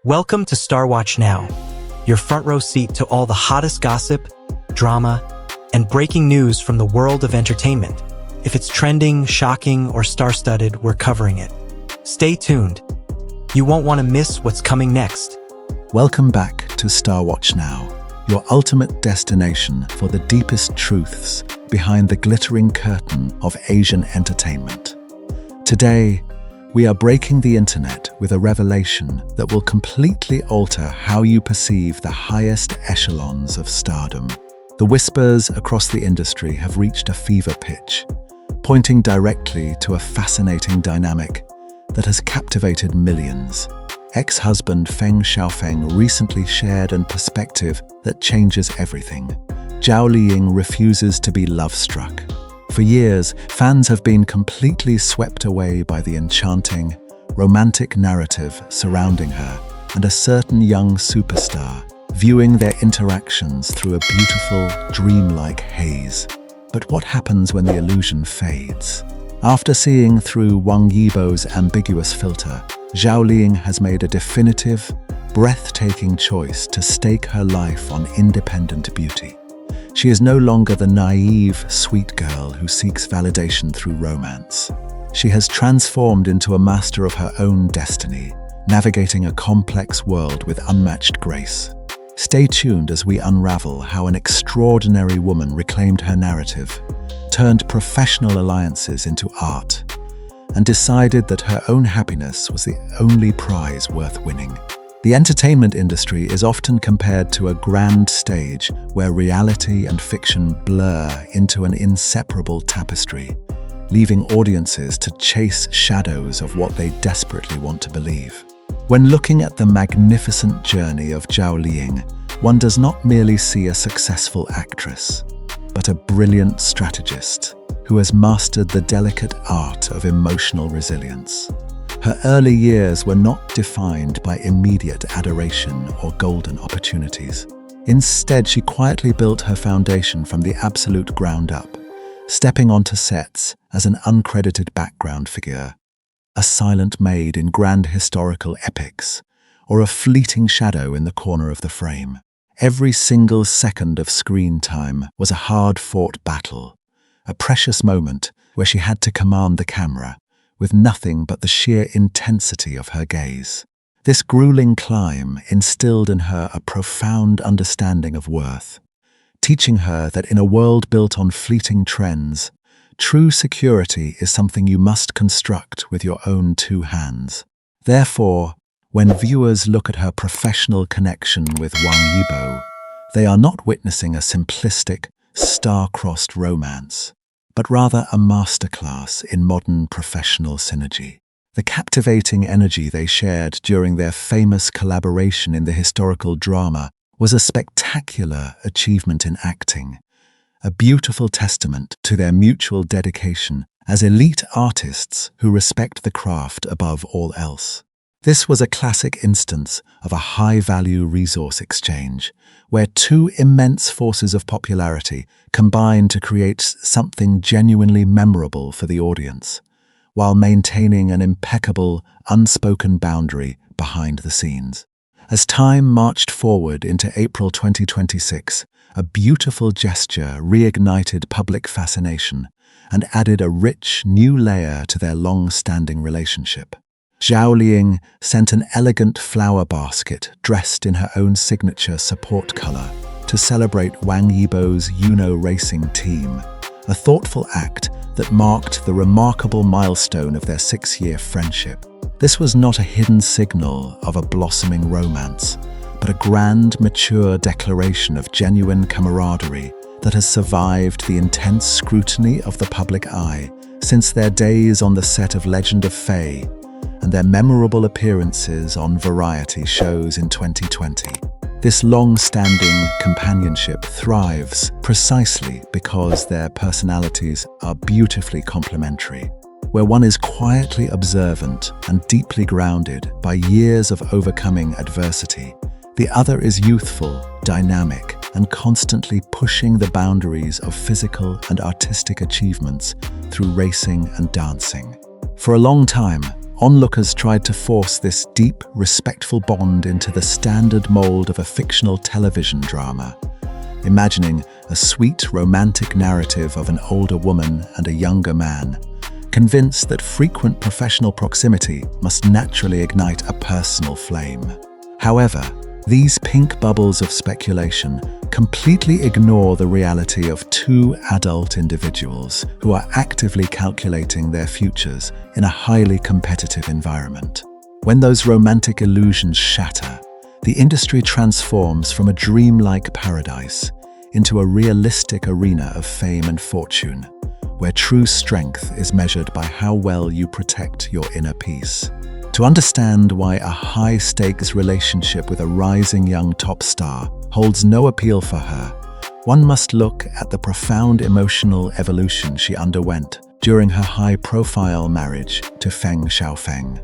Welcome to StarWatch Now, your front row seat to all the hottest gossip, drama, and breaking news from the world of entertainment. If it's trending, shocking, or star-studded, we're covering it. Stay tuned. You won't want to miss what's coming next. Welcome back to StarWatch Now, your ultimate destination for the deepest truths behind the glittering curtain of Asian entertainment. Today, we are breaking the internet with a revelation that will completely alter how you perceive the highest echelons of stardom. The whispers across the industry have reached a fever pitch, pointing directly to a fascinating dynamic that has captivated millions. Ex-husband Feng Shaofeng recently shared a perspective that changes everything. Zhao Liying refuses to be love-struck. For years, fans have been completely swept away by the enchanting, romantic narrative surrounding her and a certain young superstar, viewing their interactions through a beautiful, dreamlike haze. But what happens when the illusion fades? After seeing through Wang Yibo's ambiguous filter, Zhao Liying has made a definitive, breathtaking choice to stake her life on independent beauty. She is no longer the naive, sweet girl who seeks validation through romance. She has transformed into a master of her own destiny, navigating a complex world with unmatched grace. Stay tuned as we unravel how an extraordinary woman reclaimed her narrative, turned professional alliances into art, and decided that her own happiness was the only prize worth winning. The entertainment industry is often compared to a grand stage where reality and fiction blur into an inseparable tapestry, leaving audiences to chase shadows of what they desperately want to believe. When looking at the magnificent journey of Zhao Liying, one does not merely see a successful actress, but a brilliant strategist who has mastered the delicate art of emotional resilience. Her early years were not defined by immediate adoration or golden opportunities. Instead, she quietly built her foundation from the absolute ground up, stepping onto sets as an uncredited background figure, a silent maid in grand historical epics, or a fleeting shadow in the corner of the frame. Every single second of screen time was a hard-fought battle, a precious moment where she had to command the camera with nothing but the sheer intensity of her gaze. This grueling climb instilled in her a profound understanding of worth, teaching her that in a world built on fleeting trends, true security is something you must construct with your own two hands. Therefore, when viewers look at her professional connection with Wang Yibo, they are not witnessing a simplistic, star-crossed romance, but rather a masterclass in modern professional synergy. The captivating energy they shared during their famous collaboration in the historical drama was a spectacular achievement in acting, a beautiful testament to their mutual dedication as elite artists who respect the craft above all else. This was a classic instance of a high-value resource exchange, where two immense forces of popularity combined to create something genuinely memorable for the audience, while maintaining an impeccable, unspoken boundary behind the scenes. As time marched forward into April 2026, a beautiful gesture reignited public fascination and added a rich, new layer to their long-standing relationship. Zhao Liying sent an elegant flower basket dressed in her own signature support color to celebrate Wang Yibo's Uno racing team, a thoughtful act that marked the remarkable milestone of their 6-year friendship. This was not a hidden signal of a blossoming romance, but a grand, mature declaration of genuine camaraderie that has survived the intense scrutiny of the public eye since their days on the set of Legend of Fei and their memorable appearances on variety shows in 2020. This long-standing companionship thrives precisely because their personalities are beautifully complementary. Where one is quietly observant and deeply grounded by years of overcoming adversity, the other is youthful, dynamic, and constantly pushing the boundaries of physical and artistic achievements through racing and dancing. For a long time, onlookers tried to force this deep, respectful bond into the standard mold of a fictional television drama, imagining a sweet, romantic narrative of an older woman and a younger man, convinced that frequent professional proximity must naturally ignite a personal flame. However, these pink bubbles of speculation completely ignore the reality of two adult individuals who are actively calculating their futures in a highly competitive environment. When those romantic illusions shatter, the industry transforms from a dreamlike paradise into a realistic arena of fame and fortune, where true strength is measured by how well you protect your inner peace. To understand why a high-stakes relationship with a rising young top star holds no appeal for her, one must look at the profound emotional evolution she underwent during her high-profile marriage to Feng Xiaofeng.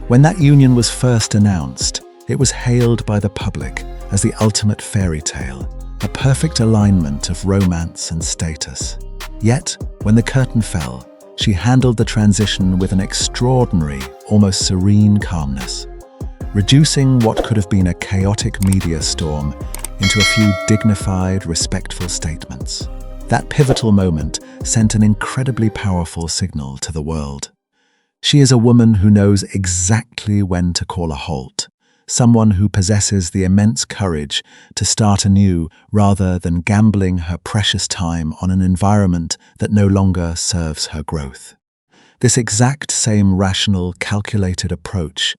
When that union was first announced, it was hailed by the public as the ultimate fairy tale, a perfect alignment of romance and status. Yet, when the curtain fell, she handled the transition with an extraordinary, almost serene calmness, reducing what could have been a chaotic media storm into a few dignified, respectful statements. That pivotal moment sent an incredibly powerful signal to the world. She is a woman who knows exactly when to call a halt, someone who possesses the immense courage to start anew rather than gambling her precious time on an environment that no longer serves her growth. This exact same rational, calculated approach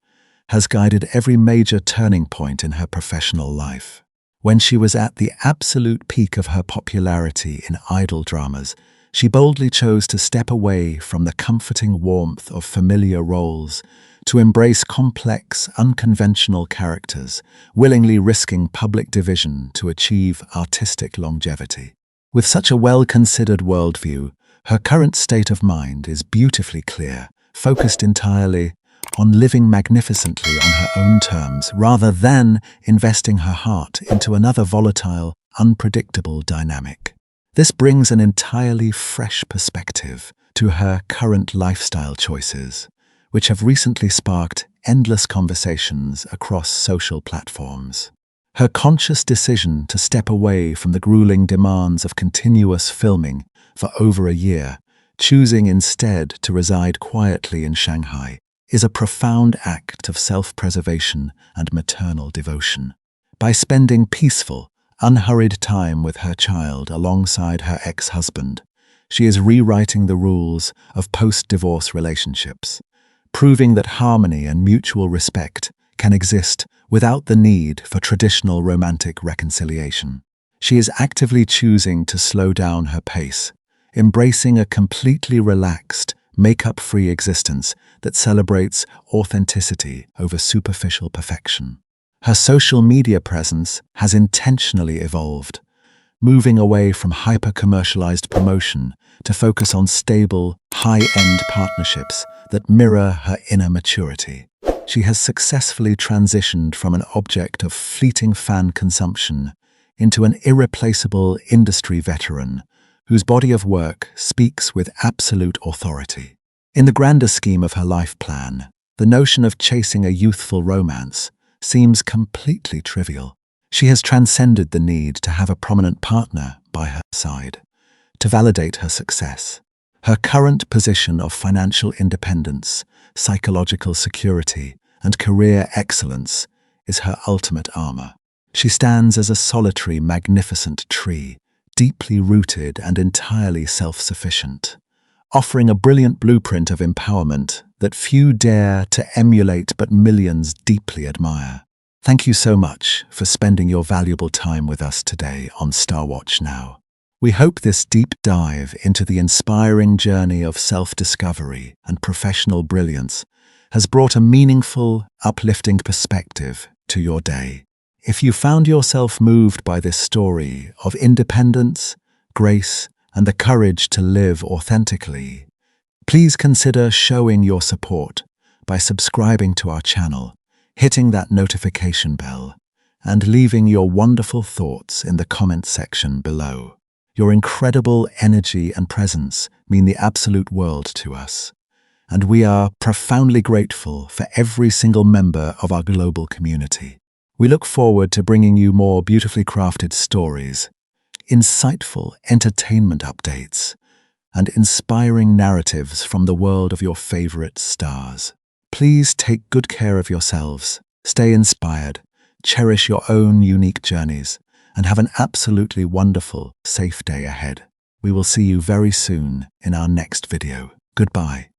has guided every major turning point in her professional life. When she was at the absolute peak of her popularity in idol dramas, she boldly chose to step away from the comforting warmth of familiar roles to embrace complex, unconventional characters, willingly risking public division to achieve artistic longevity. With such a well-considered worldview, her current state of mind is beautifully clear, focused entirely on living magnificently on her own terms rather than investing her heart into another volatile, unpredictable dynamic. This brings an entirely fresh perspective to her current lifestyle choices, which have recently sparked endless conversations across social platforms. Her conscious decision to step away from the grueling demands of continuous filming for over a year, choosing instead to reside quietly in Shanghai, is a profound act of self-preservation and maternal devotion. By spending peaceful, unhurried time with her child alongside her ex-husband, she is rewriting the rules of post-divorce relationships, proving that harmony and mutual respect can exist without the need for traditional romantic reconciliation. She is actively choosing to slow down her pace, embracing a completely relaxed, makeup-free existence that celebrates authenticity over superficial perfection. Her social media presence has intentionally evolved, moving away from hyper-commercialized promotion to focus on stable, high-end partnerships that mirror her inner maturity. She has successfully transitioned from an object of fleeting fan consumption into an irreplaceable industry veteran whose body of work speaks with absolute authority. In the grander scheme of her life plan, the notion of chasing a youthful romance seems completely trivial. She has transcended the need to have a prominent partner by her side to validate her success. Her current position of financial independence, psychological security, and career excellence is her ultimate armor. She stands as a solitary, magnificent tree, deeply rooted and entirely self-sufficient, offering a brilliant blueprint of empowerment that few dare to emulate but millions deeply admire. Thank you so much for spending your valuable time with us today on StarWatch Now. We hope this deep dive into the inspiring journey of self-discovery and professional brilliance has brought a meaningful, uplifting perspective to your day. If you found yourself moved by this story of independence, grace, and the courage to live authentically, please consider showing your support by subscribing to our channel, hitting that notification bell, and leaving your wonderful thoughts in the comment section below. Your incredible energy and presence mean the absolute world to us, and we are profoundly grateful for every single member of our global community. We look forward to bringing you more beautifully crafted stories, insightful entertainment updates, and inspiring narratives from the world of your favorite stars. Please take good care of yourselves, stay inspired, cherish your own unique journeys, and have an absolutely wonderful, safe day ahead. We will see you very soon in our next video. Goodbye.